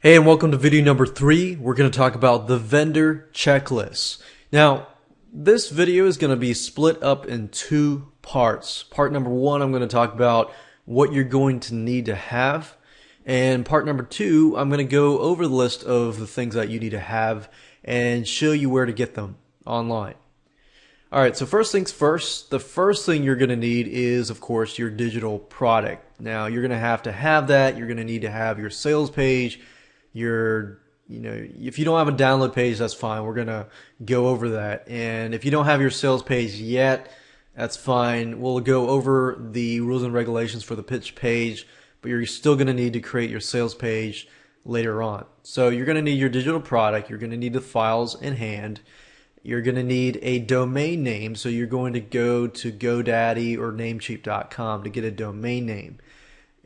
Hey, and welcome to video number 3. We're going to talk about the vendor checklist. Now, this video is going to be split up in two parts. Part number 1, I'm going to talk about what you're going to need to have. And part number 2, I'm going to go over the list of the things that you need to have and show you where to get them online. Alright, so first things first, the first thing you're going to need is, of course, your digital product. Now, you're going to have that. You're going to need to have your sales page. If you don't have a download page, that's fine. We're going to go over that. And if you don't have your sales page yet, that's fine. We'll go over the rules and regulations for the pitch page, but you're still going to need to create your sales page later on. So you're going to need your digital product. You're going to need the files in hand. You're going to need a domain name. So you're going to go to GoDaddy or Namecheap.com to get a domain name.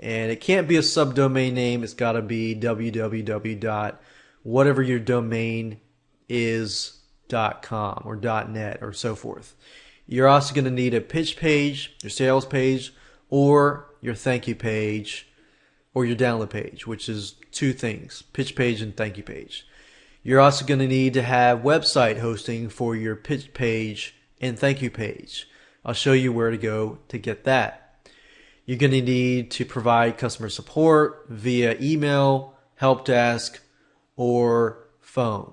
And it can't be a subdomain name. It's got to be www. whatever your domain is .com or .net or so forth. You're also going to need a pitch page, your sales page, or your thank you page, or your download page, which is two things, pitch page and thank you page. You're also going to need to have website hosting for your pitch page and thank you page. I'll show you where to go to get that. You're going to need to provide customer support via email, help desk, or phone.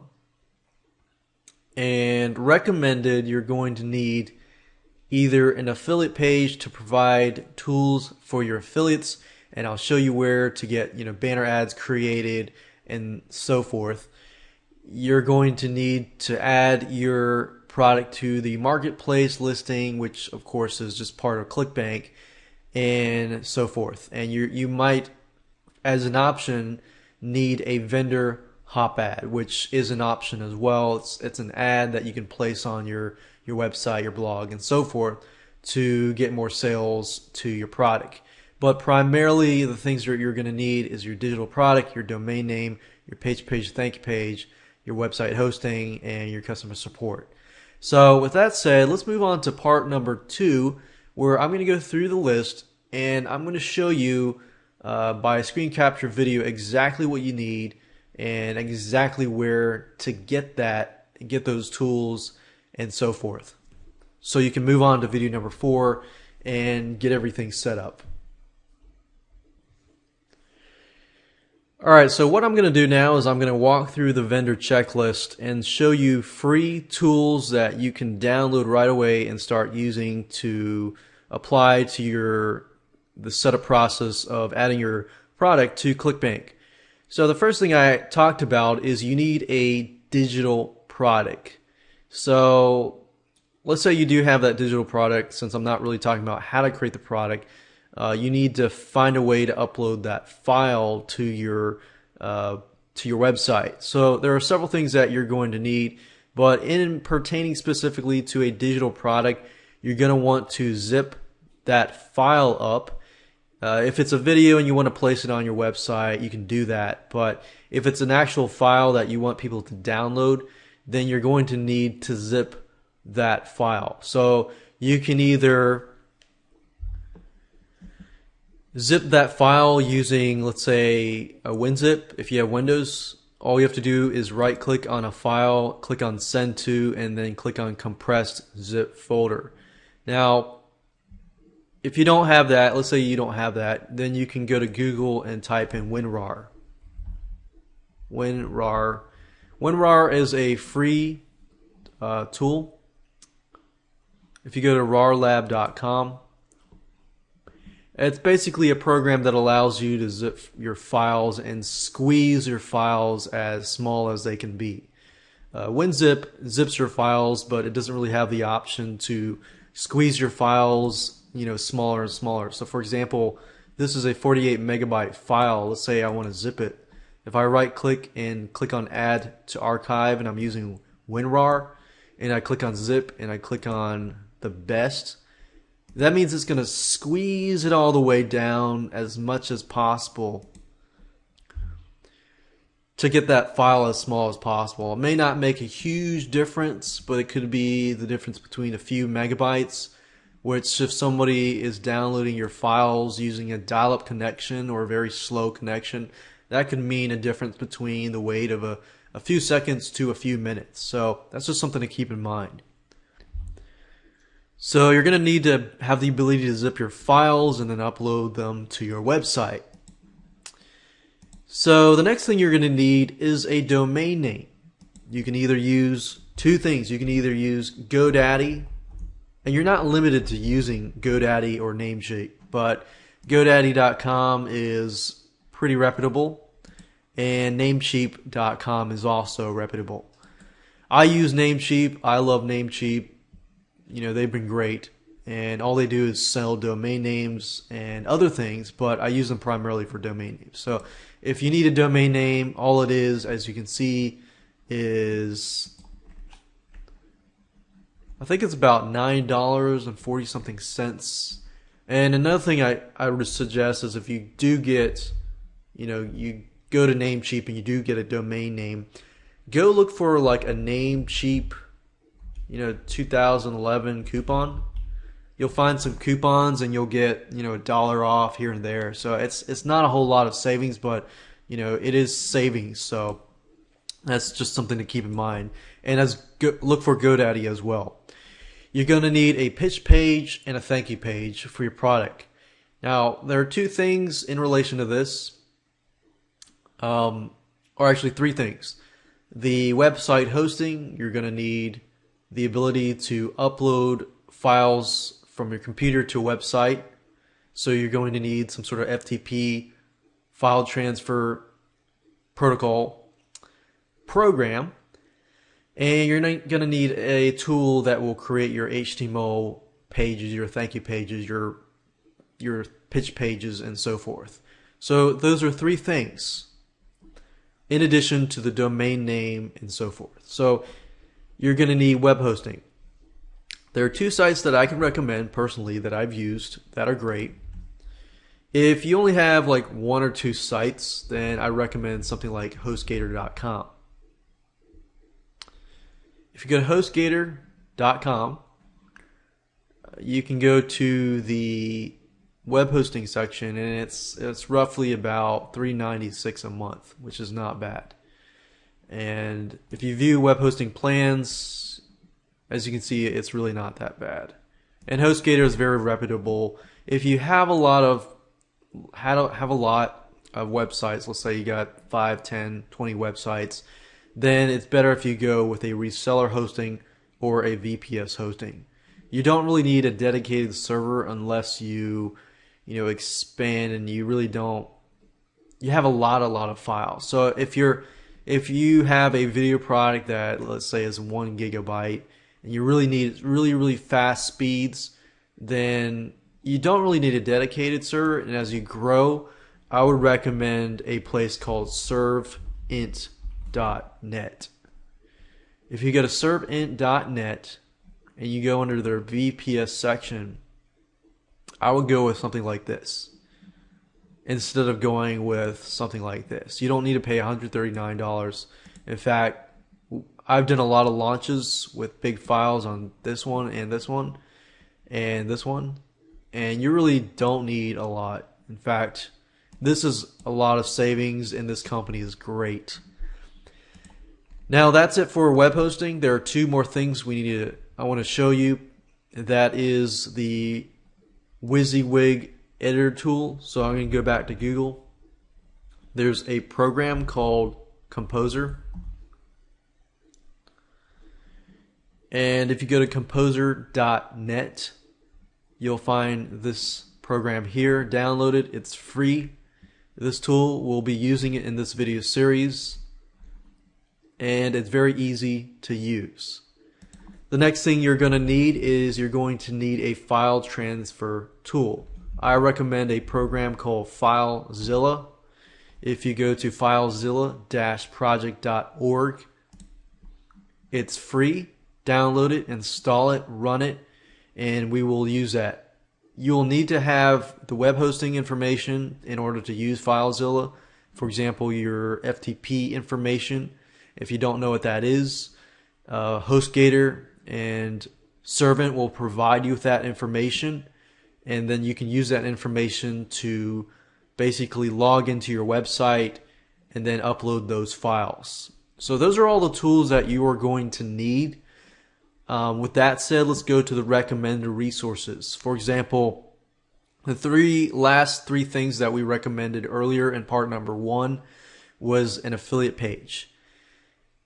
And recommended, you're going to need either an affiliate page to provide tools for your affiliates, and I'll show you where to get banner ads created and so forth. You're going to need to add your product to the marketplace listing, which of course is just part of ClickBank, and so forth. And you might, as an option, need a vendor hop ad, which is an option as well. It's an ad that you can place on your website, your blog, and so forth to get more sales to your product. But primarily the things that you're going to need is your digital product, your domain name, your page, thank you page, your website hosting, and your customer support. So with that said, let's move on to part number 2, where I'm going to go through the list and I'm going to show you by a screen capture video exactly what you need and exactly where to get those tools and so forth. So you can move on to video number 4 and get everything set up. Alright, so what I'm going to do now is I'm going to walk through the vendor checklist and show you free tools that you can download right away and start using to apply to the setup process of adding your product to ClickBank. So the first thing I talked about is you need a digital product. So let's say you do have that digital product. Since I'm not really talking about how to create the product, you need to find a way to upload that file to your website. So there are several things that you're going to need, but in pertaining specifically to a digital product, you're going to want to zip that file up. If it's a video and you want to place it on your website, you can do that. But if it's an actual file that you want people to download, then you're going to need to zip that file. So you can either zip that file using, let's say, a WinZip. If you have Windows, all you have to do is right click on a file, click on send to, and then click on compressed zip folder. Now, if you don't have that, let's say you don't have that, then you can go to Google and type in WinRAR. WinRAR is a free tool. If you go to rarlab.com, it's basically a program that allows you to zip your files and squeeze your files as small as they can be. WinZip zips your files, but it doesn't really have the option to squeeze your files smaller and smaller. So for example, this is a 48 megabyte file. Let's say I want to zip it. If I right click and click on add to archive, and I'm using WinRAR, and I click on zip and I click on the best, that means it's going to squeeze it all the way down as much as possible to get that file as small as possible. It may not make a huge difference, but it could be the difference between a few megabytes, which if somebody is downloading your files using a dial-up connection or a very slow connection, that could mean a difference between the wait of a few seconds to a few minutes. So that's just something to keep in mind. So you're going to need to have the ability to zip your files and then upload them to your website. So the next thing you're going to need is a domain name. You can either use two things. You can either use GoDaddy, and you're not limited to using GoDaddy or Namecheap, but GoDaddy.com is pretty reputable, and Namecheap.com is also reputable. I use Namecheap. I love Namecheap. You know, they've been great, and all they do is sell domain names and other things, but I use them primarily for domain names. So if you need a domain name, all it is, as you can see, is I think it's about $9.40 something cents. And another thing I would suggest is if you do get, you go to Namecheap and you do get a domain name, go look for like a Namecheap, 2011 coupon. You'll find some coupons and you'll get, $1 off here and there. So it's not a whole lot of savings, but it is savings. So that's just something to keep in mind. And look for GoDaddy as well. You're going to need a pitch page and a thank you page for your product. Now, there are two things in relation to this, or actually three things. The website hosting, you're going to need the ability to upload files from your computer to a website. So you're going to need some sort of FTP file transfer protocol program. And you're going to need a tool that will create your HTML pages, your thank you pages, your pitch pages, and so forth. So those are three things in addition to the domain name and so forth. So you're going to need web hosting. There are two sites that I can recommend personally that I've used that are great. If you only have like one or two sites, then I recommend something like HostGator.com. If you go to HostGator.com, you can go to the web hosting section, and it's roughly about $3.96 a month, which is not bad. And if you view web hosting plans, as you can see, it's really not that bad. And HostGator is very reputable. If you have a lot of websites, let's say you got 5, 10, 20 websites, then it's better if you go with a reseller hosting or a VPS hosting. You don't really need a dedicated server unless you expand, and you really don't. You have a lot of files. So if you have a video product that, let's say, is 1 gigabyte, and you really need really fast speeds, then you don't really need a dedicated server. And as you grow, I would recommend a place called serveint.net. If you go to serveint.net and you go under their VPS section, I would go with something like this instead of going with something like this. You don't need to pay $139. In fact, I've done a lot of launches with big files on this one and this one and this one, and you really don't need a lot. In fact, this is a lot of savings, and this company is great. Now that's it for web hosting. There are two more things I want to show you. That is the WYSIWYG editor tool. So I'm going to go back to Google. There's a program called Composer. And if you go to composer.net, you'll find this program here. Download it. It's free. This tool, we'll be using it in this video series, and it's very easy to use. The next thing you're going to need is you're going to need a file transfer tool. I recommend a program called FileZilla. If you go to filezilla-project.org, it's free. Download it, install it, run it, and we will use that. You'll need to have the web hosting information in order to use FileZilla. For example, your FTP information. If you don't know what that is, HostGator and Servant will provide you with that information, and then you can use that information to basically log into your website and then upload those files. So those are all the tools that you are going to need. With that said, let's go to the recommended resources. For example, the last three things that we recommended earlier in part number 1 was an affiliate page.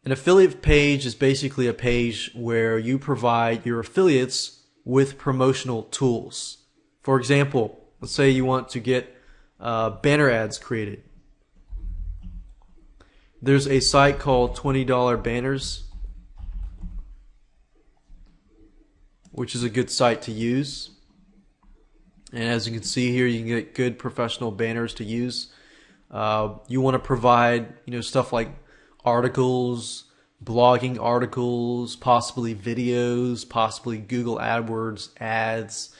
An affiliate page is basically a page where you provide your affiliates with promotional tools. For example, let's say you want to get banner ads created. There's a site called $20 Banners, which is a good site to use. And as you can see here, you can get good professional banners to use. You want to provide, stuff like articles, blogging articles, possibly videos, possibly Google AdWords ads,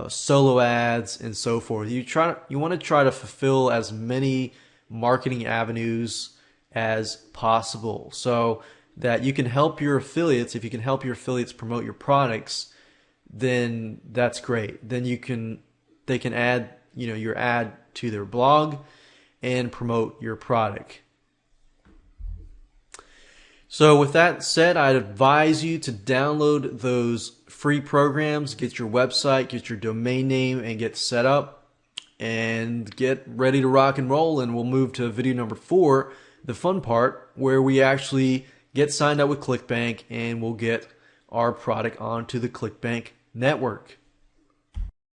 solo ads, and so forth. You want to try to fulfill as many marketing avenues as possible so that you can help your affiliates. If you can help your affiliates promote your products, then that's great. Then they can add, your ad to their blog and promote your product. So with that said, I'd advise you to download those free programs, get your website, get your domain name, and get set up and get ready to rock and roll. And we'll move to video number 4, the fun part, where we actually get signed up with ClickBank and we'll get our product onto the ClickBank network.